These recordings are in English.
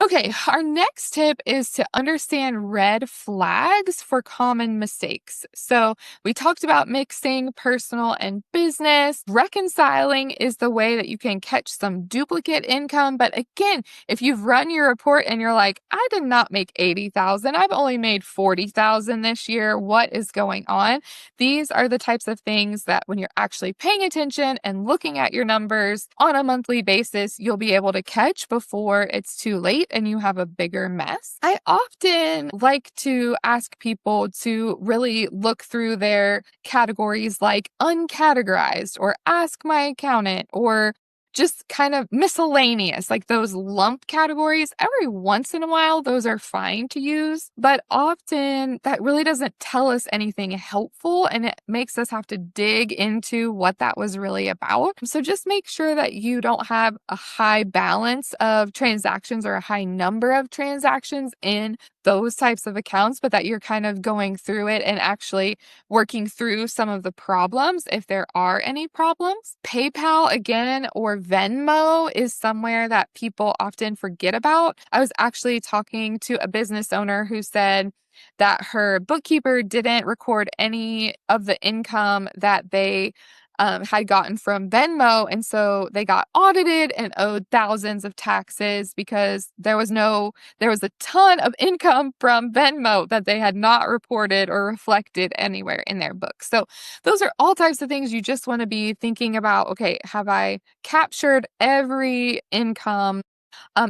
Okay, our next tip is to understand red flags for common mistakes. So, we talked about mixing personal and business. Reconciling is the way that you can catch some duplicate income. But again, if you've run your report and you're like, I did not make 80,000, I've only made 40,000 this year. What is going on? These are the types of things that when you're actually paying attention and looking at your numbers on a monthly basis, you'll be able to catch before it's too late and you have a bigger mess. I often like to ask people to really look through their categories like uncategorized or ask my accountant or just kind of miscellaneous, like those lump categories. Every once in a while, those are fine to use, but often that really doesn't tell us anything helpful and it makes us have to dig into what that was really about. So just make sure that you don't have a high balance of transactions or a high number of transactions in those types of accounts, but that you're kind of going through it and actually working through some of the problems if there are any problems. PayPal, again, or Venmo is somewhere that people often forget about. I was actually talking to a business owner who said that her bookkeeper didn't record any of the income that they had gotten from Venmo. And so they got audited and owed thousands of taxes because there was a ton of income from Venmo that they had not reported or reflected anywhere in their books. So those are all types of things you just want to be thinking about. Okay, have I captured every income?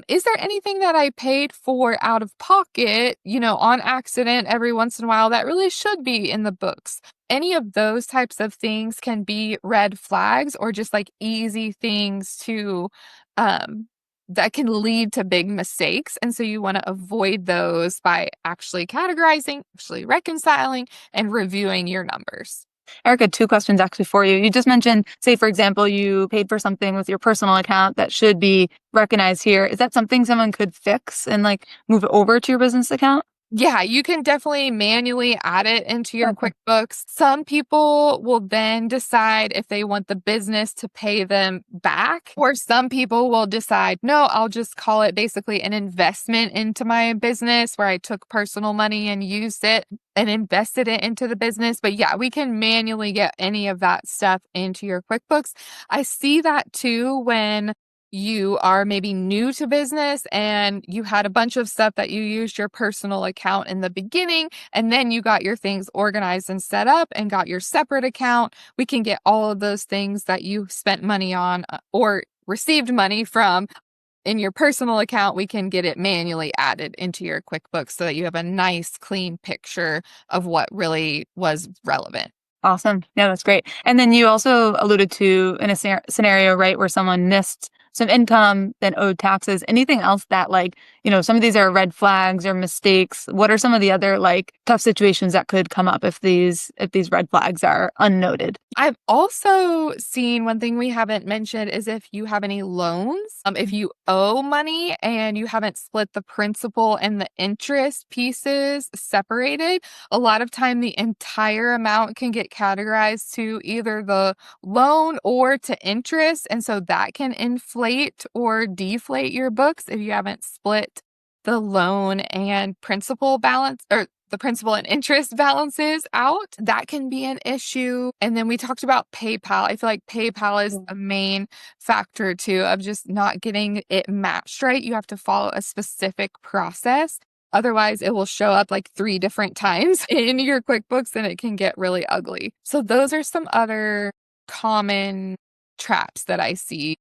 Is there anything that I paid for out of pocket, on accident every once in a while that really should be in the books? Any of those types of things can be red flags or just like easy things um, that can lead to big mistakes. And so you want to avoid those by actually categorizing, actually reconciling, and reviewing your numbers. Erika, two questions actually for you. You just mentioned, say, for example, you paid for something with your personal account that should be recognized here. Is that something someone could fix and move it over to your business account? Yeah, you can definitely manually add it into your Okay. QuickBooks. Some people will then decide if they want the business to pay them back, or some people will decide, no, I'll just call it basically an investment into my business where I took personal money and used it and invested it into the business. But yeah, we can manually get any of that stuff into your QuickBooks. I see that too when you are maybe new to business and you had a bunch of stuff that you used your personal account in the beginning, and then you got your things organized and set up and got your separate account. We can get all of those things that you spent money on or received money from in your personal account. We can get it manually added into your QuickBooks so that you have a nice, clean picture of what really was relevant. Awesome. Yeah, that's great. And then you also alluded to in a scenario, right, where someone missed some income, then owed taxes. Anything else that some of these are red flags or mistakes? What are some of the other tough situations that could come up if these red flags are unnoted? I've also seen one thing we haven't mentioned is if you have any loans, if you owe money and you haven't split the principal and the interest pieces separated, a lot of time the entire amount can get categorized to either the loan or to interest. And so that can inflate or deflate your books if you haven't split the loan and principal balance or the principal and interest balances out. That can be an issue. And then we talked about PayPal. I feel like PayPal is a main factor too of just not getting it matched right. You have to follow a specific process. Otherwise, it will show up like 3 different times in your QuickBooks and it can get really ugly. So those are some other common traps that I see.